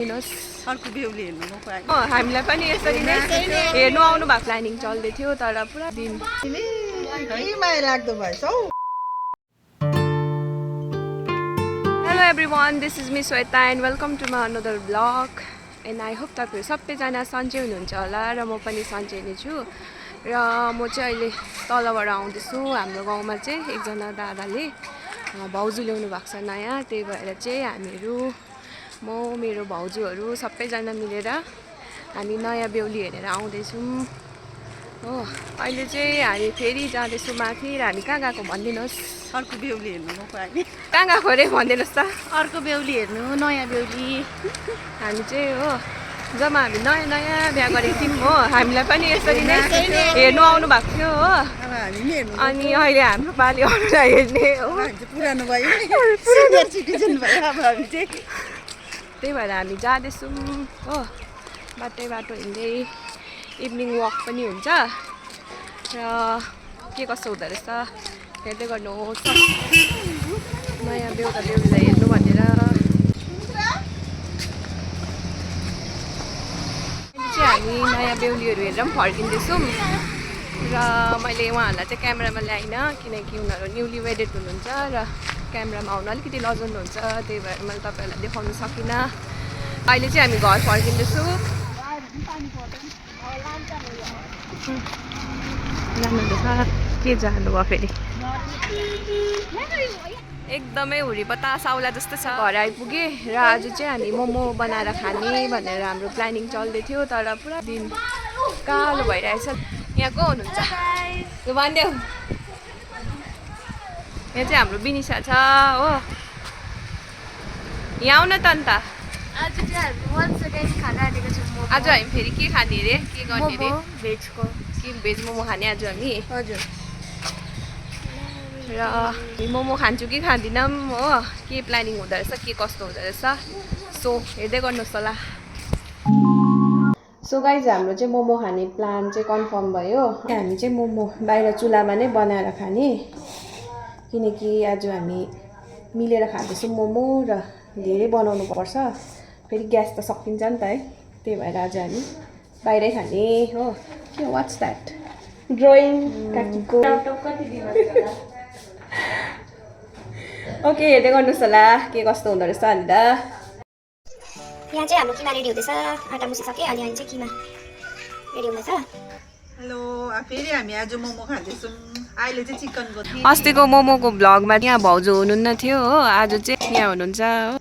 अर्को बेहुली हेर्नु म पाएँ हामीलाई पनि यसरी नै हेर्नु आउनु भएको प्लानिङ चल्दै थियो तर पुरा दिन माया लाग्दो भएछ हौ hello everyone this is me Shweta and welcome to my another vlog and I hope तपाईँहरू सबैजना सन्चै हुनुहुन्छ होला र म पनि सन्चै नै छु र म चाहिँ अहिले तलबाट आउँदैछु हाम्रो गाउँमा चाहिँ एकजना दादाले भाउजू ल्याउनु भएको छ नयाँ त्यही भएर चाहिँ हामीहरू म मेरो भाउजूहरू सबैजना मिलेर हामी नयाँ बेहुली हेरेर आउँदैछौँ हो अहिले चाहिँ हामी फेरि जाँदैछौँ माथि र हामी कहाँ गएको भनिदिनुहोस् अर्को बेहुली हेर्नु म पाएँ कहाँ गएको अरे भनिदिनुहोस् त अर्को बेहुली हेर्नु नयाँ बेहुली हामी चाहिँ हो जब हामी नयाँ नयाँ बिहा गरेको थियौँ हो हामीलाई पनि यसरी नै हेर्नु आउनु भएको थियो हो अनि अहिले हाम्रो पालि अरूलाई हेर्ने हो पुरानो भयो सिनियर सिटिजन भयो अब हामी चाहिँ त्यही भएर हामी जाँदैछौँ हो बाटो हिँड्दै इभिनिङ वक पनि हुन्छ र के कस्तो हुँदो रहेछ हेर्दै गर्नुहोस् नयाँ बेहुला बेहुलीलाई हेर्नु भनेर हामी नयाँ बेहुलीहरू हेरेर पनि फर्किँदैछौँ र मैले उहाँहरूलाई चाहिँ क्यामेरामा ल्याइनँ किनकि उनीहरू न्युली वेडेड हुनुहुन्छ र क्यामेरामा आउनु अलिकति लजाउनुहुन्छ त्यही भएर मैले तपाईँहरूलाई देखाउन सकिनँ अहिले चाहिँ हामी घर फर्किँदैछौँ जानुहुँदैछ के जानुभयो फेरि एकदमै हुरी बतास आउला जस्तो छ घर आइपुगेँ र आज चाहिँ हामी मोमो बनाएर खाने भनेर हाम्रो प्लानिङ चल्दै थियो तर पुरा दिन कालो भइरहेछ यहाँ को हुनुहुन्छ यो भनिदेऊ यहाँ चाहिँ हाम्रो बिनिसा छ हो यहाँ आउन त अन्त आज चाहिँ हामी वन्स अगेन खाना आँटेको छौँ आज हामी फेरि के खाने अरे के गर्ने अरे भेजको के भेज मोमो खाने आज हामी हजुर र मोमो खान्छु कि खाँदिनँ हो के प्लानिङ हुँदो रहेछ के कस्तो हुँदो रहेछ सो हेर्दै गर्नुहोस् होला सो गाइज हाम्रो चाहिँ मोमो खाने प्लान चाहिँ कन्फर्म भयो हामी चाहिँ मोमो बाहिर चुल्हामा नै बनाएर खाने किनकि आज हामी मिलेर खाँदैछौँ मोमो र धेरै बनाउनु पर्छ फेरि ग्यास त सकिन्छ नि त है त्यही भएर आज हामी बाहिरै खाने हो के वाट्स द्याट ड्रइङ काकीको ओके हेर्दै गर्नुहोस् होला के कस्तो हुँदो रहेछ अन्त यहाँ चाहिँ हाम्रो किमा रेडी हुँदैछ आँटा मुसिसक्यो अनि अहिले चाहिँ किमा रेडी हुँदैछ हेलो फेरि हामी आज मोमो खाँदैछौँ अहिले चाहिँ चिकनको अस्तिको मोमोको भ्लगमा यहाँ भाउजू हुनुहुन्न थियो हो आज चाहिँ यहाँ हुनुहुन्छ हो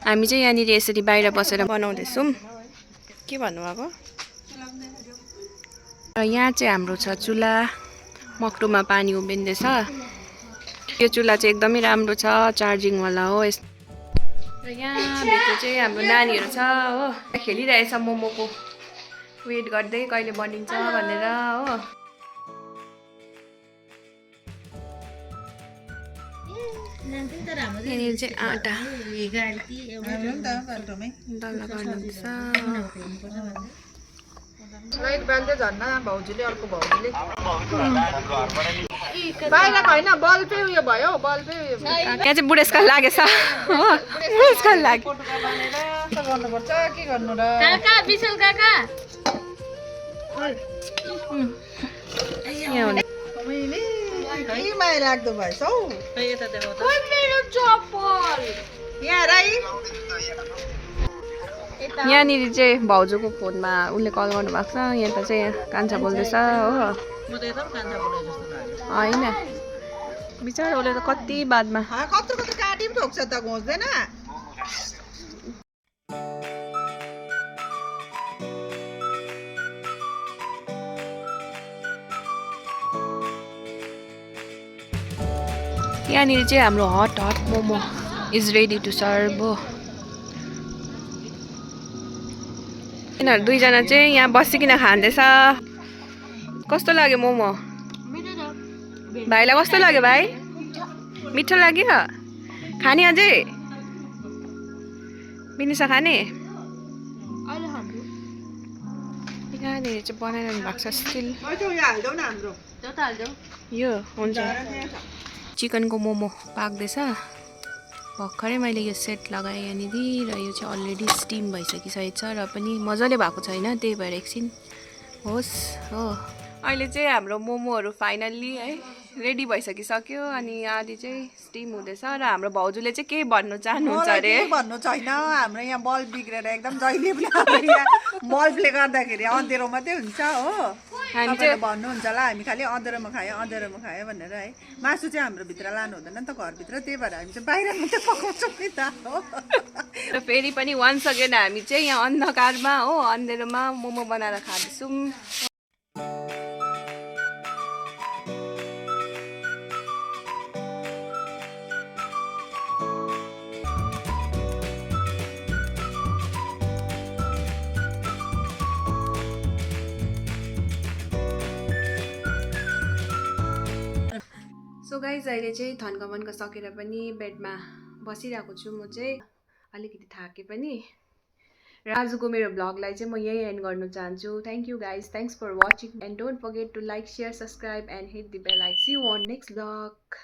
हामी चाहिँ यहाँनिर यसरी बाहिर बसेर बनाउँदैछौँ के भन्नुभएको र यहाँ चाहिँ हाम्रो छ चुल्हा मक्टुमा पानी उभिँदैछ यो चुल्हा चाहिँ एकदमै राम्रो छ चार्जिङवाला हो र यहाँ भित्र चाहिँ हाम्रो नानीहरू छ हो खेलिरहेछ मोमोको वेट गर्दै कहिले बनिन्छ भनेर हो यहाँनिर चाहिँ आँटा डल्ला गर्नुहुन्छ लाइट बाल्दै झन् भाउजूले अर्को भाउजूले बाहिर होइन बल्बै उयो भयो बल्बै उयो यहाँ चाहिँ बुढेसकाल लागेछ हो बुढेसकाल लाग्यो गर्नुपर्छ के गर्नु र काका विशाल काका यहाँ हुने माया लाग्दो भएछ हौ मेरो चप्पल यहाँ राई यहाँनिर चाहिँ भाउजूको फोनमा उसले कल गर्नुभएको छ यहाँ त चाहिँ कान्छा बोल्दैछ हो होइन बिचरा उसले त कति बादमा कत्रो कत्रो काटी पनि ठोक्छ त घोच्दैन यहाँनिर चाहिँ हाम्रो hot momo is ready to serve हो यिनीहरू दुईजना चाहिँ यहाँ बसिकन खाँदैछ कस्तो लाग्यो मोमो भाइलाई कस्तो लाग्यो भाइ मिठो लाग्यो खाने अझै बिनिसा खाने यहाँनिर चाहिँ बनाइरहनु भएको छ स्टिल यो हुन्छ चिकनको मोमो पाक्दैछ भर्खरै मैले यो सेट लगाएँ यहाँनिर र यो चाहिँ अलरेडी स्टिम भइसकिसकेको छ र पनि मजाले भएको छैन, त्यही भएर एकछिन होस् हो। अहिले चाहिँ हाम्रो मोमोहरू फाइनल्ली है रेडी भइसकिसक्यो अनि आधी चाहिँ स्टिम हुँदैछ र हाम्रो भाउजूले चाहिँ केही भन्नु चाहनुहुन्छ मलाई अरे। केही भन्नु छैन, हाम्रो यहाँ बल्ब बिग्रेर एकदम जहिले पनि हाम्रो यहाँ बल्बले गर्दाखेरि अँधेरो मात्रै हुन्छ हो। हामी तपाईँले भन्नुहुन्छ होला हामी खालि अँधेरोमा खायो भनेर है। मासु चाहिँ हाम्रो भित्र लानु हुँदैन नि त घरभित्र, त्यही भएर हामी चाहिँ बाहिर मात्रै पकाउँछौँ नि त हो। र फेरि पनि वान्स अगेन हामी चाहिँ यहाँ अन्धकारमा हो अँधेरोमा मोमो बनाएर खाँदैछौँ। सो गाइज अहिले चाहिँ थन्कामन्का सकेर पनि बेडमा बसिरहेको छु म चाहिँ अलिकति थाकेँ पनि र आजको मेरो ब्लगलाई चाहिँ म यही एन्ड गर्न चाहन्छु। Thank you guys, thanks for watching and don't forget to like, share, subscribe and hit the bell icon. See you on next blog.